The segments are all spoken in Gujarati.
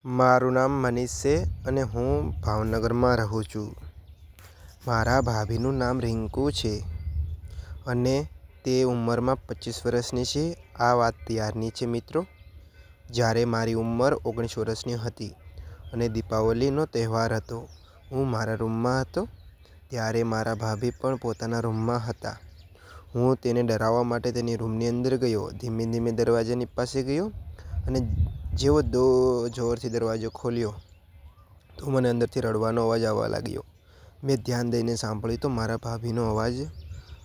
મારું નામ મનીષ છે અને હું ભાવનગરમાં રહું છું. મારા ભાભીનું નામ રિંકુ છે અને તે ઉંમરમાં 25 વર્ષની છે. આ વાત ત્યારની છે મિત્રો, જ્યારે મારી ઉંમર 19 વર્ષની હતી અને દીપાવલીનો તહેવાર હતો. હું મારા રૂમમાં હતો ત્યારે મારા ભાભી પણ પોતાના રૂમમાં હતા. હું તેને ડરાવવા માટે તેની રૂમની અંદર ગયો. ધીમે ધીમે દરવાજાની પાસે ગયો અને જેવો જોરથી દરવાજો ખોલ્યો તો મને અંદરથી રડવાનો અવાજ આવવા લાગ્યો. મેં ધ્યાન દઈને સાંભળ્યું તો મારા ભાભીનો અવાજ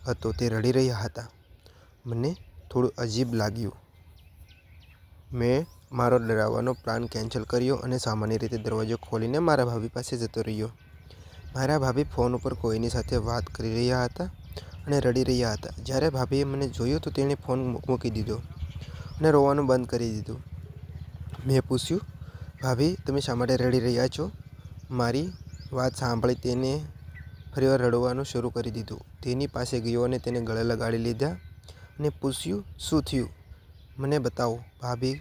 હતો. તે રડી રહ્યા હતા. મને થોડું અજીબ લાગ્યું. મેં મારો ડરાવવાનો પ્લાન કેન્સલ કર્યો અને સામાન્ય રીતે દરવાજો ખોલીને મારા ભાભી પાસે જતો રહ્યો. મારા ભાભી ફોન ઉપર કોઈની સાથે વાત કરી રહ્યા હતા અને રડી રહ્યા હતા. જ્યારે ભાભીએ મને જોયું તો તેણે ફોન મૂકી દીધો અને રોવાનું બંધ કરી દીધું. મેં પૂછ્યું, ભાભી, તમે શા માટે રડી રહ્યા છો? મારી વાત સાંભળી તેણે ફરીવાર રડવાનું શરૂ કરી દીધું. તેની પાસે ગયો અને તેને ગળે લગાડી લીધા અને પૂછ્યું, શું થયું? મને બતાવો. ભાભી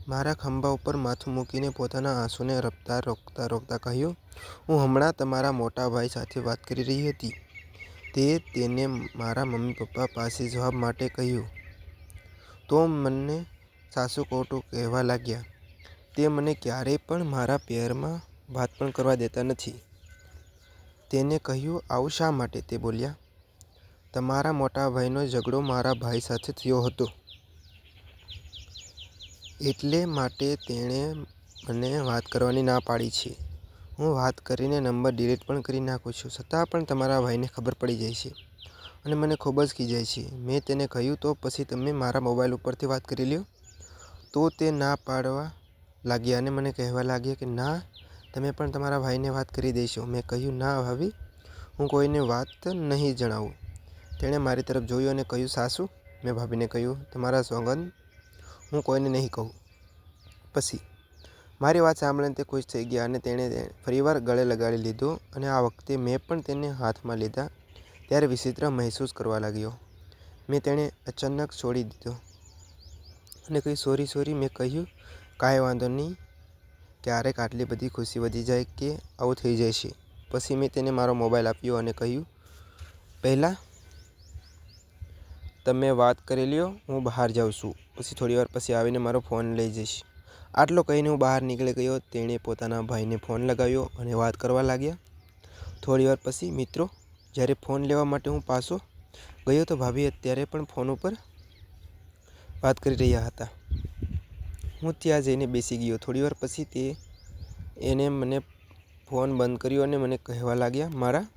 મારા ખભા ઉપર માથું મૂકીને પોતાના આંસુને રોકતા રોકતા કહ્યું, હું હમણાં તમારા મોટા ભાઈ સાથે વાત કરી રહી હતી. તેને મારા મમ્મી પપ્પા પાસે જવા માટે કહ્યું તો મને સાસુ ખોટું કહેવા લાગ્યા. તે મને ક્યારેય પણ મારા પેરમાં વાત પણ કરવા દેતા નથી. તેને કહ્યું, આવું શા માટે? તે બોલ્યા, તમારા મોટા ભાઈનો ઝઘડો મારા ભાઈ સાથે થયો હતો એટલે માટે તેણે મને વાત કરવાની ના પાડી છે. હું વાત કરીને નંબર ડિલીટ પણ કરી નાખું છું, છતાં પણ તમારા ભાઈને ખબર પડી જાય છે અને મને ખૂબ જ ખીજાય છે. મેં તેને કહ્યું, તો પછી તમે મારા મોબાઈલ ઉપરથી વાત કરી લ્યો. તો તે ના પાડવા લાગ્યા અને મને કહેવા લાગ્યા કે ના, તમે પણ તમારા ભાઈને વાત કરી દેશો. મેં કહ્યું, ના ભાભી, હું કોઈને વાત નહીં જણાવું. તેણે મારી તરફ જોયું અને કહ્યું, સાસુ? મેં ભાભીને કહ્યું, તમારા સોગંદ, હું કોઈને નહીં કહું. પછી મારી વાત સાંભળીને તે ખુશ થઈ ગયા અને તેણે ફરીવાર ગળે લગાડી લીધો અને આ વખતે મેં પણ તેને હાથમાં લીધા ત્યારે વિચિત્ર મહેસૂસ કરવા લાગ્યો. મેં તેને અચાનક છોડી દીધો અને કહ્યું, સોરી. મેં કહ્યું, કાંઈ વાંધો નહીં. ક્યારેક આટલી બધી ખુશી વધી જાય કે આવું થઈ જાય છે. પછી મેં તેને મારો મોબાઈલ આપ્યો અને કહ્યું, પહેલાં તમે વાત કરી લ્યો, હું બહાર જાઉં છું. પછી થોડીવાર પછી આવીને મારો ફોન લઈ જઈશ. આટલું કહીને હું બહાર નીકળી ગયો. તેણે પોતાના ભાઈને ફોન લગાવ્યો અને વાત કરવા લાગ્યા. થોડીવાર પછી મિત્રો, જ્યારે ફોન લેવા માટે હું પાછો ગયો તો ભાભી અત્યારે પણ ફોન ઉપર વાત કરી રહ્યા હતા. હું ત્યાં જઈને બેસી ગયો. થોડીવાર પછી એને મને ફોન બંધ કર્યો અને મને કહેવા લાગ્યા, મારા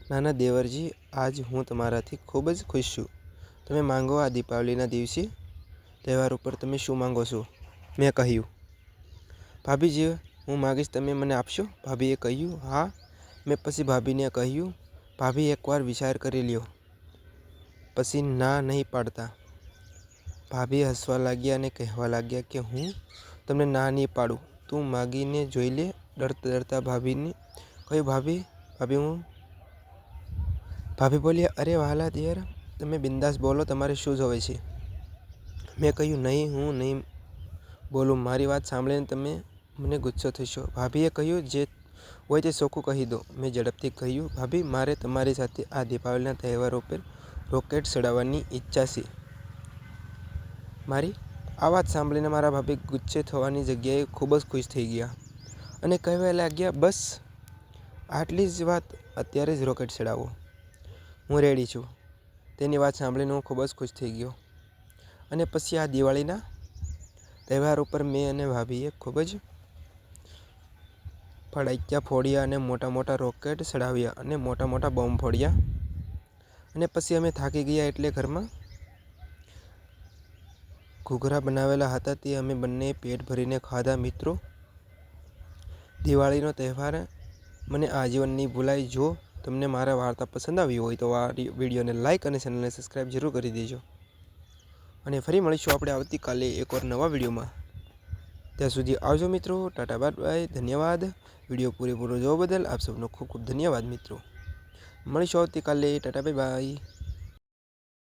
નાના દેવરજી, આજ હું તમારાથી ખૂબ જ ખુશ છું. તમે માંગો. આ દીપાવલીના દિવસે તહેવાર ઉપર તમે શું માંગો છો? મેં કહ્યું, ભાભી, જે હું માગીશ તમે મને આપશો? ભાભીએ કહ્યું, હા. મેં પછી ભાભીને કહ્યું, ભાભી, એકવાર વિચાર કરી લ્યો, પછી ના નહીં પાડતા. ભાભી હસવા લાગ્યા અને કહેવા લાગ્યા કે હું તમને ના નહીં પાડું. તું માગીને જોઈ લે. ડરતા ભાભીને કહ્યું, ભાભી બોલ્યા, અરે વહાલા દિયર, તમે બિંદાસ બોલો, તમારે શું જોવે છે? મેં કહ્યું, નહીં, હું નહીં બોલું. મારી વાત સાંભળીને તમે મને ગુસ્સો થશો. ભાભીએ કહ્યું, જે હોય તે ચોખ્ખું કહી દો. મેં ઝડપથી કહ્યું, ભાભી, મારે તમારી સાથે આ દીપાવલીના તહેવાર ઉપર રોકેટ ચડાવવાની ઈચ્છા છે. મારી આ વાત સાંભળીને મારા ભાભી ગુસ્સે થવાની જગ્યાએ ખૂબ જ ખુશ થઈ ગયા અને કહેવા લાગ્યા, બસ આટલી જ વાત, અત્યારે જ રોકેટ ચડાવો. હું રેડી છું. તેની વાત સાંભળીને હું ખૂબ જ ખુશ થઈ ગયો અને પછી આ દિવાળીના તહેવાર ઉપર મેં અને ભાભીએ ખૂબ જ ફટાકડા ફોડ્યા અને મોટા રોકેટ ચડાવ્યા અને મોટા બોમ્બ ફોડ્યા અને પછી અમે થાકી ગયા એટલે ઘરમાં ઘૂઘરા બનાવેલા હતા તે અમે બંને પેટ ભરીને ખાધા. મિત્રો, દિવાળીનો તહેવાર મને આજીવન નહીં ભૂલાય. જો તમને મારા વાર્તા પસંદ આવી હોય તો આ વિડીયોને લાઇક અને ચેનલને સબસ્ક્રાઈબ જરૂર કરી દેજો અને ફરી મળીશું આપણે આવતીકાલે એક और નવા વિડીયોમાં. ત્યાં સુધી આવજો મિત્રો. ટાટા, બાય બાય, ધન્યવાદ. વિડીયો પૂરેપૂરો જોવા બદલ આપ સૌનો ખૂબ ખૂબ ધન્યવાદ મિત્રો. મળીશું આવતીકાલે. Tata, bye bye.